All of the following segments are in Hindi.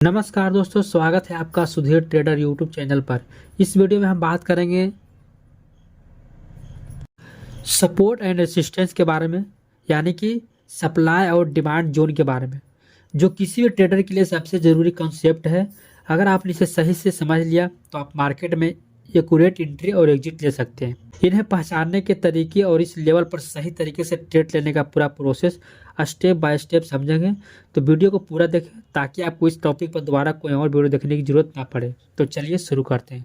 नमस्कार दोस्तों, स्वागत है आपका सुधीर ट्रेडर यूट्यूब चैनल पर। इस वीडियो में हम बात करेंगे सपोर्ट एंड रेसिस्टेंस के बारे में, यानी कि सप्लाई और डिमांड जोन के बारे में, जो किसी भी ट्रेडर के लिए सबसे ज़रूरी कॉन्सेप्ट है। अगर आपने इसे सही से समझ लिया तो आप मार्केट में एक्यूरेट एंट्री और एग्जिट ले सकते हैं। इन्हें पहचानने के तरीके और इस लेवल पर सही तरीके से ट्रेड लेने का पूरा प्रोसेस स्टेप बाय स्टेप समझेंगे। तो वीडियो को पूरा देखें ताकि आपको इस टॉपिक पर दोबारा कोई और वीडियो देखने की जरूरत ना पड़े। तो चलिए शुरू करते हैं।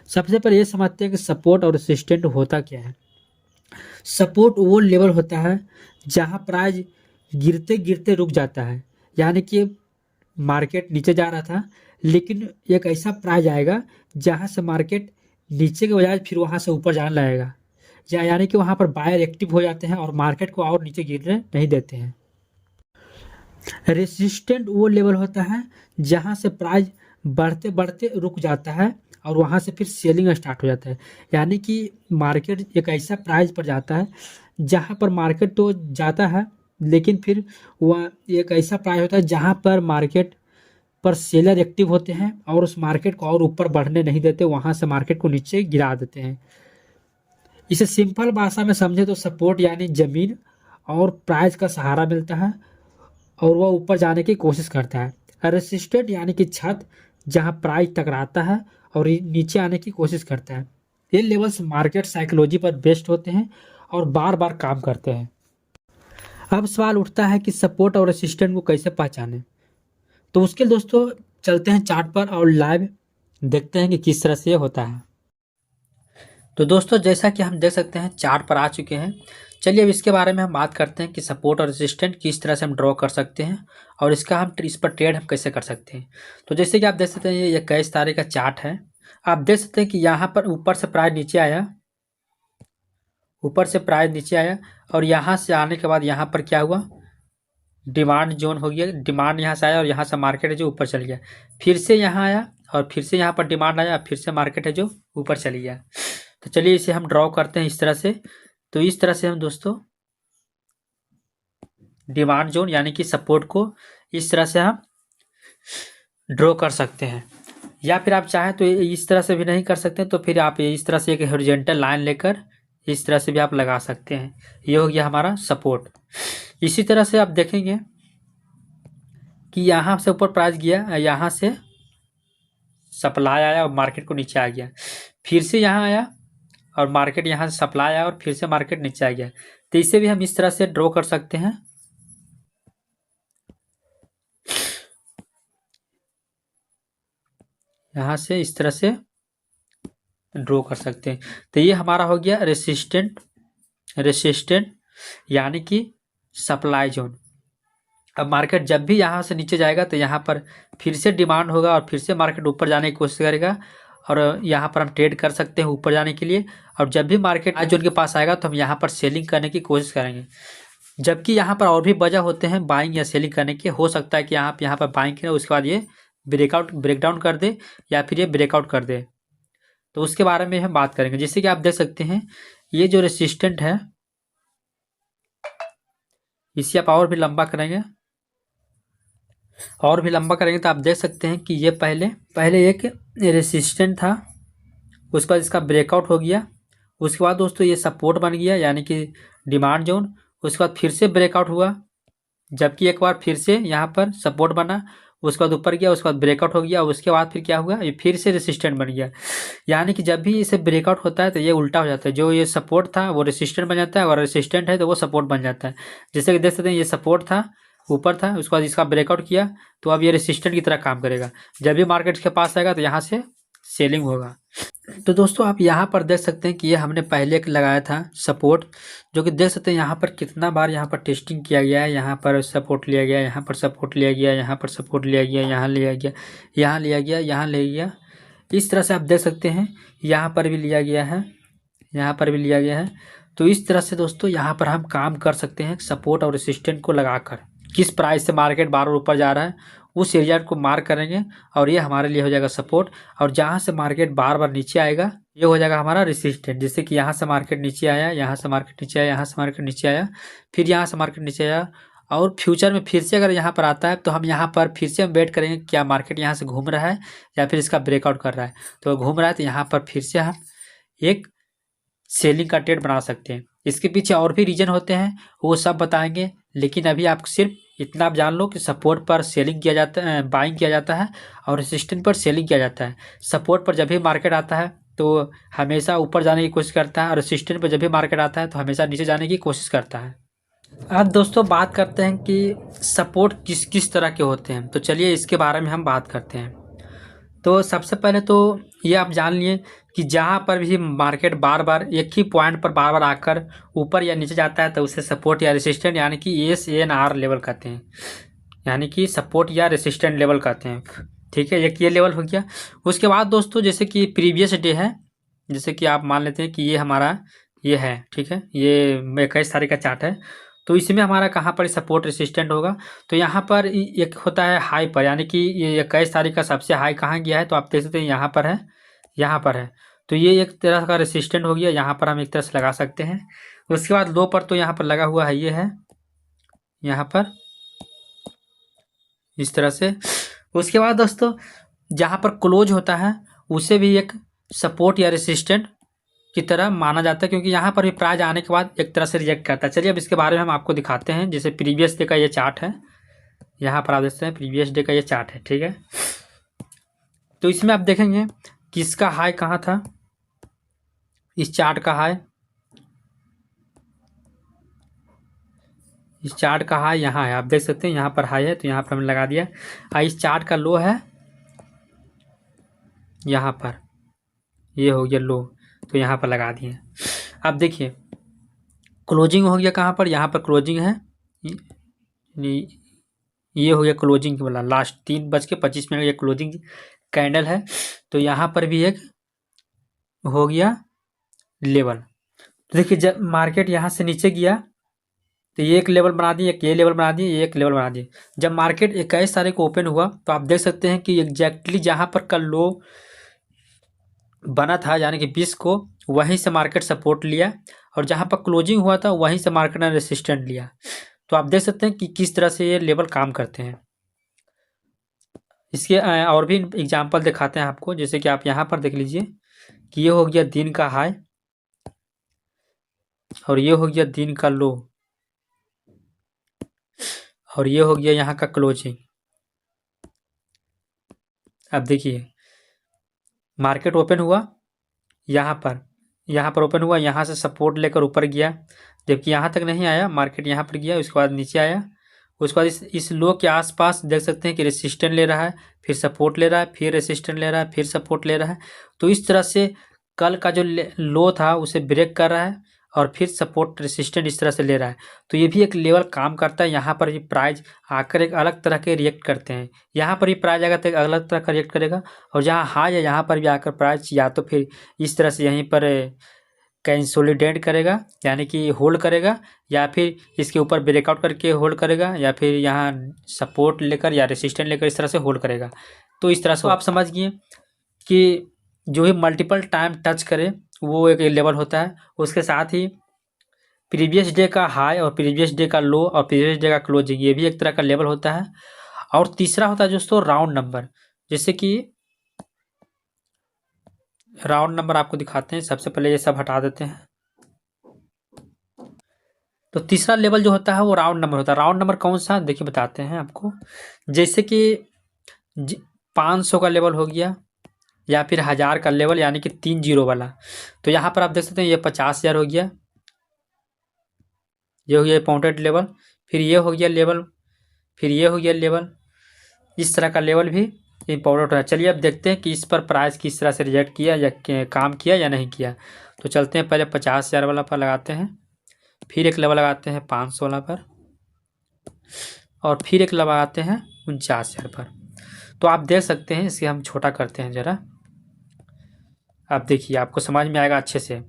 सबसे पहले ये समझते हैं कि सपोर्ट और रेसिस्टेंट होता क्या है। सपोर्ट वो लेवल होता है जहां प्राइस गिरते गिरते रुक जाता है, यानी कि मार्केट नीचे जा रहा था लेकिन एक ऐसा प्राइस आएगा जहां से मार्केट नीचे के बजाय फिर वहां से ऊपर जाने लगेगा, यानी कि वहां पर बायर एक्टिव हो जाते हैं और मार्केट को और नीचे गिरने नहीं देते हैं। रेसिस्टेंट वो लेवल होता है जहां से प्राइस बढ़ते बढ़ते रुक जाता है और वहां से फिर सेलिंग स्टार्ट हो जाता है, यानी कि मार्केट एक ऐसा प्राइस पर जाता है जहां पर मार्केट तो जाता है लेकिन फिर वह एक ऐसा प्राइस होता है जहां पर मार्केट पर सेलर एक्टिव होते हैं और उस मार्केट को और ऊपर बढ़ने नहीं देते, वहां से मार्केट को नीचे गिरा देते हैं। इसे सिंपल भाषा में समझे तो सपोर्ट यानी जमीन और प्राइस का सहारा मिलता है और वह ऊपर जाने की कोशिश करता है। रेसिस्टेंट यानी कि छत, जहां प्राइस टकराता है और नीचे आने की कोशिश करता है। ये लेवल्स मार्केट साइकोलॉजी पर बेस्ड होते हैं और बार बार काम करते हैं। अब सवाल उठता है कि सपोर्ट और रेसिस्टेंट को कैसे पहचानें। तो उसके लिए दोस्तों चलते हैं चार्ट पर और लाइव देखते हैं कि किस तरह से ये होता है। तो दोस्तों जैसा कि हम देख सकते हैं चार्ट पर आ चुके हैं। चलिए अब इसके बारे में हम बात करते हैं कि सपोर्ट और रेसिस्टेंट किस तरह से हम ड्रॉ कर सकते हैं और इस पर ट्रेड हम कैसे कर सकते हैं। तो जैसे कि आप देख सकते हैं ये 21 तारीख का चार्ट है। आप देख सकते हैं कि यहाँ पर ऊपर से प्राइस नीचे आया, और यहाँ से आने के बाद यहाँ पर क्या हुआ, डिमांड जोन हो गया। डिमांड यहाँ से आया और यहाँ से मार्केट है जो ऊपर चल गया, फिर से यहाँ आया और फिर से यहाँ पर डिमांड आया, फिर से मार्केट है जो ऊपर चली गया। तो चलिए इसे हम ड्रॉ करते हैं इस तरह से। तो इस तरह से हम दोस्तों डिमांड जोन यानी कि सपोर्ट को इस तरह से हम ड्रॉ कर सकते हैं, या फिर आप चाहें तो इस तरह से भी नहीं कर सकते, तो फिर आप इस तरह से एक हॉरिजॉन्टल लाइन लेकर इस तरह से भी आप लगा सकते हैं। ये हो गया हमारा सपोर्ट। इसी तरह से आप देखेंगे कि यहाँ से ऊपर प्राइस गया, यहाँ से सप्लाई आया और मार्केट को नीचे आ गया, फिर से यहाँ आया और मार्केट यहाँ से सप्लाई आया और फिर से मार्केट नीचे आ गया। तो इसे भी हम इस तरह से ड्रॉ कर सकते हैं। यहाँ से इस तरह से ड्रॉ कर सकते हैं। तो ये हमारा हो गया रेसिस्टेंट यानी कि सप्लाई जोन। अब मार्केट जब भी यहाँ से नीचे जाएगा तो यहाँ पर फिर से डिमांड होगा और फिर से मार्केट ऊपर जाने की कोशिश करेगा और यहाँ पर हम ट्रेड कर सकते हैं ऊपर जाने के लिए। और जब भी मार्केट आज जोन के पास आएगा तो हम यहाँ पर सेलिंग करने की कोशिश करेंगे, जबकि यहाँ पर और भी वजह होते हैं बाइंग या सेलिंग करने के। हो सकता है कि आप यहाँ पर बाइंग करें, उसके बाद ये ब्रेकडाउन कर दे या फिर ये ब्रेकआउट कर दे, तो उसके बारे में हम बात करेंगे। जैसे कि आप देख सकते हैं ये जो रेसिस्टेंट है इसे आप और भी लंबा करेंगे तो आप देख सकते हैं कि ये पहले एक रेसिस्टेंट था, उसके बाद इसका ब्रेकआउट हो गया, उसके बाद दोस्तों ये सपोर्ट बन गया यानी कि डिमांड जोन, उसके बाद फिर से ब्रेकआउट हुआ, जबकि एक बार फिर से यहाँ पर सपोर्ट बना, उसके बाद ऊपर गया, उसके बाद ब्रेकआउट हो गया, उसके बाद फिर क्या हुआ, ये फिर से रेसिस्टेंट बन गया। यानी कि जब भी इसे ब्रेकआउट होता है तो ये उल्टा हो जाता है, जो ये सपोर्ट था वो रेसिस्टेंट बन जाता है और रेसिस्टेंट है तो वो सपोर्ट बन जाता है। जैसे कि देख सकते हैं ये सपोर्ट था, ऊपर था, उसके बाद इसका ब्रेकआउट किया तो अब ये रेसिस्टेंट की तरह काम करेगा। जब भी मार्केट के पास आएगा तो यहाँ से सेलिंग होगा। तो दोस्तों आप यहाँ पर देख सकते हैं कि ये हमने पहले एक लगाया था सपोर्ट, जो कि देख सकते हैं यहाँ पर कितना बार यहाँ पर टेस्टिंग किया गया है। यहाँ पर सपोर्ट लिया गया, यहाँ पर सपोर्ट लिया गया, यहाँ पर सपोर्ट लिया गया, यहाँ लिया गया, यहाँ लिया गया, यहाँ ले गया। इस तरह से आप देख सकते हैं यहाँ पर भी लिया गया है, यहाँ पर भी लिया गया है। तो इस तरह से दोस्तों यहाँ पर हम काम कर सकते हैं सपोर्ट और रेसिस्टेंट को लगाकर। किस प्राइस से मार्केट बार बार ऊपर जा रहा है उस एरिया को मार्क करेंगे और ये हमारे लिए हो जाएगा सपोर्ट। और जहाँ से मार्केट बार बार नीचे आएगा ये हो जाएगा हमारा रेसिस्टेंट। जैसे कि यहाँ से मार्केट नीचे आया, यहाँ से मार्केट नीचे आया, यहाँ से मार्केट नीचे आया, फिर यहाँ से मार्केट नीचे आया, और फ्यूचर में फिर से अगर यहाँ पर आता है तो हम यहाँ पर फिर से हम वेट करेंगे क्या मार्केट यहाँ से घूम रहा है या फिर इसका ब्रेकआउट कर रहा है। तो घूम रहा है तो यहाँ पर फिर से हम एक सेलिंग का ट्रेड बना सकते हैं। इसके पीछे और भी रीजन होते हैं, वो सब बताएंगे, लेकिन अभी आप सिर्फ इतना आप जान लो कि सपोर्ट पर सेलिंग किया जाता है, बाइंग किया जाता है, और रेसिस्टेंट पर सेलिंग किया जाता है। सपोर्ट पर जब भी मार्केट आता है तो हमेशा ऊपर जाने की कोशिश करता है, और रेसिस्टेंट पर जब भी मार्केट आता है तो हमेशा नीचे जाने की कोशिश करता है। अब दोस्तों बात करते हैं कि सपोर्ट किस किस तरह के होते हैं, तो चलिए इसके बारे में हम बात करते हैं। तो सबसे पहले तो ये आप जान लिए कि जहाँ पर भी मार्केट बार बार एक ही पॉइंट पर बार बार आकर ऊपर या नीचे जाता है तो उसे सपोर्ट या रेसिस्टेंट यानी कि SNR लेवल कहते हैं, यानी कि सपोर्ट या रेसिस्टेंट लेवल कहते हैं। ठीक है, एक ये लेवल हो गया। उसके बाद दोस्तों जैसे कि प्रीवियस डे है, जैसे कि आप मान लेते हैं कि ये हमारा ये है, ठीक है, ये 21 तारीख का चार्ट है, तो इसमें हमारा कहाँ पर सपोर्ट रेसिस्टेंट होगा। तो यहाँ पर एक होता है हाई पर, यानी कि ये 21 तारीख का सबसे हाई कहाँ गया है, तो आप देख सकते हैं यहाँ पर है, यहाँ पर है। तो ये एक तरह का रेसिस्टेंट हो गया, यहाँ पर हम एक तरह से लगा सकते हैं। उसके बाद लो पर तो यहाँ पर लगा हुआ है, ये है यहाँ पर इस तरह से। उसके बाद दोस्तों जहाँ पर क्लोज होता है उसे भी एक सपोर्ट या रेसिस्टेंट की तरह माना जाता है, क्योंकि यहाँ पर भी प्राइस आने के बाद एक तरह से रिजेक्ट करता है। चलिए अब इसके बारे में हम आपको दिखाते हैं। जैसे प्रीवियस डे का ये चार्ट है, यहाँ पर आप देखते हैं प्रीवियस डे का ये चार्ट है, ठीक है। तो इसमें आप देखेंगे कि इसका हाई कहाँ था, इस चार्ट का हाई, इस चार्ट का हाई यहाँ है, आप देख सकते हैं यहाँ पर हाई है तो यहाँ पर हमने लगा दिया। इस चार्ट का लो है यहाँ पर, ये हो गया लो, तो यहाँ पर लगा दिए। अब देखिए क्लोजिंग हो गया कहाँ पर, यहाँ पर क्लोजिंग है, ये हो गया क्लोजिंग वाला, लास्ट 3:25 ये क्लोजिंग कैंडल है। तो यहाँ पर भी एक हो गया लेवल। तो देखिए जब मार्केट यहाँ से नीचे गया तो ये एक लेवल बना दिए, एक ये लेवल बना दिए, ये एक लेवल बना दिए। जब मार्केट 21 तारीख को ओपन हुआ तो आप देख सकते हैं कि एग्जैक्टली जहाँ पर कल लो बना था यानी कि 20 को, वहीं से मार्केट सपोर्ट लिया, और जहाँ पर क्लोजिंग हुआ था वहीं से मार्केट ने रेसिस्टेंट लिया। तो आप देख सकते हैं कि किस तरह से ये लेवल काम करते हैं। इसके और भी एग्जांपल दिखाते हैं आपको। जैसे कि आप यहाँ पर देख लीजिए कि ये हो गया दिन का हाई और ये हो गया दिन का लो और ये हो गया यहाँ का क्लोजिंग। अब देखिए मार्केट ओपन हुआ यहाँ पर ओपन हुआ, यहाँ से सपोर्ट लेकर ऊपर गया, जबकि यहाँ तक नहीं आया, मार्केट यहाँ पर गया, उसके बाद नीचे आया, उसके बाद इस लो के आसपास देख सकते हैं कि रेसिस्टेंट ले रहा है, फिर सपोर्ट ले रहा है, फिर रेसिस्टेंट ले रहा है, फिर सपोर्ट ले रहा है। तो इस तरह से कल का जो लो था उसे ब्रेक कर रहा है और फिर सपोर्ट रेसिस्टेंट इस तरह से ले रहा है। तो ये भी एक लेवल काम करता है। यहाँ पर भी प्राइस आकर एक अलग तरह के रिएक्ट करते हैं, यहाँ पर भी प्राइस आकर तो एक अलग तरह का रिएक्ट करेगा, और जहाँ हाई है यहाँ पर भी आकर प्राइस या तो फिर इस तरह से यहीं पर कंसोलिडेट करेगा यानी कि होल्ड करेगा, या फिर इसके ऊपर ब्रेकआउट करके होल्ड करेगा, या फिर यहाँ सपोर्ट लेकर या रेसिस्टेंट लेकर इस तरह से होल्ड करेगा। तो इस तरह से आप समझ गए कि जो ही मल्टीपल टाइम टच करे वो एक लेवल होता है। उसके साथ ही प्रीवियस डे का हाई और प्रीवियस डे का लो और प्रीवियस डे का क्लोजिंग, ये भी एक तरह का लेवल होता है। और तीसरा होता है दोस्तों राउंड नंबर। जैसे कि राउंड नंबर आपको दिखाते हैं, सबसे पहले ये सब हटा देते हैं। तो तीसरा लेवल जो होता है वो राउंड नंबर होता है। राउंड नंबर कौन सा, देखिए बताते हैं आपको। जैसे कि 500 का लेवल हो गया या फिर 1000 का लेवल यानी कि 3 जीरो वाला। तो यहाँ पर आप देख सकते हैं ये 50,000 हो गया, ये हो गया पॉइंटेड लेवल, फिर ये हो गया लेवल, फिर ये हो गया लेवल। इस तरह का लेवल भी इम्पोर्टेंट है। चलिए अब देखते हैं कि इस पर प्राइस किस तरह से रिजेक्ट किया या काम किया या नहीं किया। तो चलते हैं, पहले 50,000 वाला पर लगाते हैं, फिर एक लेवल लगाते हैं 500 वाला पर, और फिर एक लगाते हैं 49,000 पर। तो आप देख सकते हैं, इसे हम छोटा करते हैं ज़रा, आप देखिए आपको समझ में आएगा अच्छे से।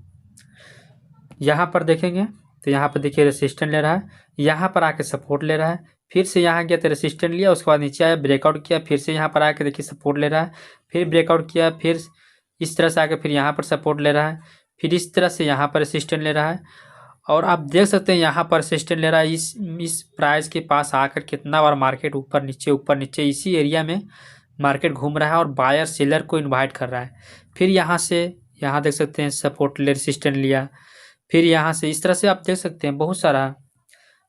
यहाँ पर देखेंगे तो यहाँ पर देखिए रेसिस्टेंट ले रहा है, यहाँ पर आके सपोर्ट ले रहा है, फिर से यहाँ गया तो रेसिस्टेंट लिया, उसके बाद नीचे आया, ब्रेकआउट किया, फिर से यहाँ पर आके देखिए सपोर्ट ले रहा है, फिर ब्रेकआउट किया, फिर इस तरह से आके फिर यहाँ पर सपोर्ट ले रहा है, फिर इस तरह से यहाँ पर रेसिस्टेंट ले रहा है। और आप देख सकते हैं यहाँ पर रेसिस्टेंट ले रहा है। इस प्राइस के पास आकर कितना बार मार्केट ऊपर नीचे इसी एरिया में मार्केट घूम रहा है और बायर सेलर को इन्वाइट कर रहा है। फिर यहाँ से यहाँ देख सकते हैं सपोर्ट ले, रेसिस्टेंट लिया, फिर यहाँ से इस तरह से आप देख सकते हैं बहुत सारा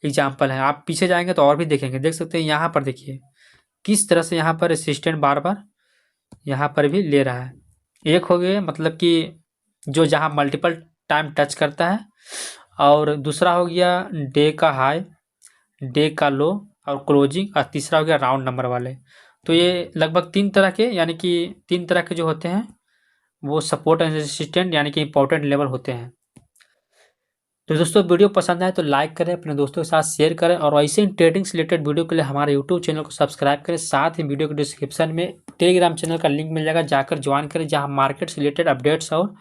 एग्जाम्पल है। आप पीछे जाएंगे तो और भी देखेंगे, देख सकते हैं यहाँ पर देखिए किस तरह से यहाँ पर रेसिस्टेंट बार बार यहाँ पर भी ले रहा है। एक हो गया मतलब कि जो जहाँ मल्टीपल टाइम टच करता है, और दूसरा हो गया डे का हाई, डे का लो और क्लोजिंग, और तीसरा हो गया राउंड नंबर वाले। तो ये लगभग 3 तरह के, यानी कि 3 तरह के जो होते हैं वो सपोर्ट एंड रेसिस्टेंट यानी कि इंपॉर्टेंट लेवल होते हैं। तो दोस्तों वीडियो पसंद आए तो लाइक करें, अपने दोस्तों के साथ शेयर करें, और ऐसे ही ट्रेडिंग से रिलेटेड वीडियो के लिए हमारे यूट्यूब चैनल को सब्सक्राइब करें। साथ ही वीडियो के डिस्क्रिप्शन में टेलीग्राम चैनल का लिंक मिल जाएगा, जाकर ज्वाइन करें, जहां मार्केट से रिलेटेड अपडेट्स और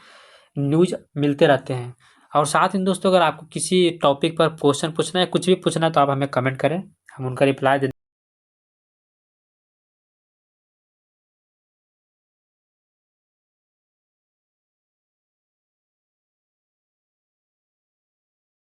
न्यूज मिलते रहते हैं। और साथ ही दोस्तों अगर आपको किसी टॉपिक पर क्वेश्चन पूछना है, कुछ भी पूछना है, तो आप हमें कमेंट करें, हम उनका रिप्लाई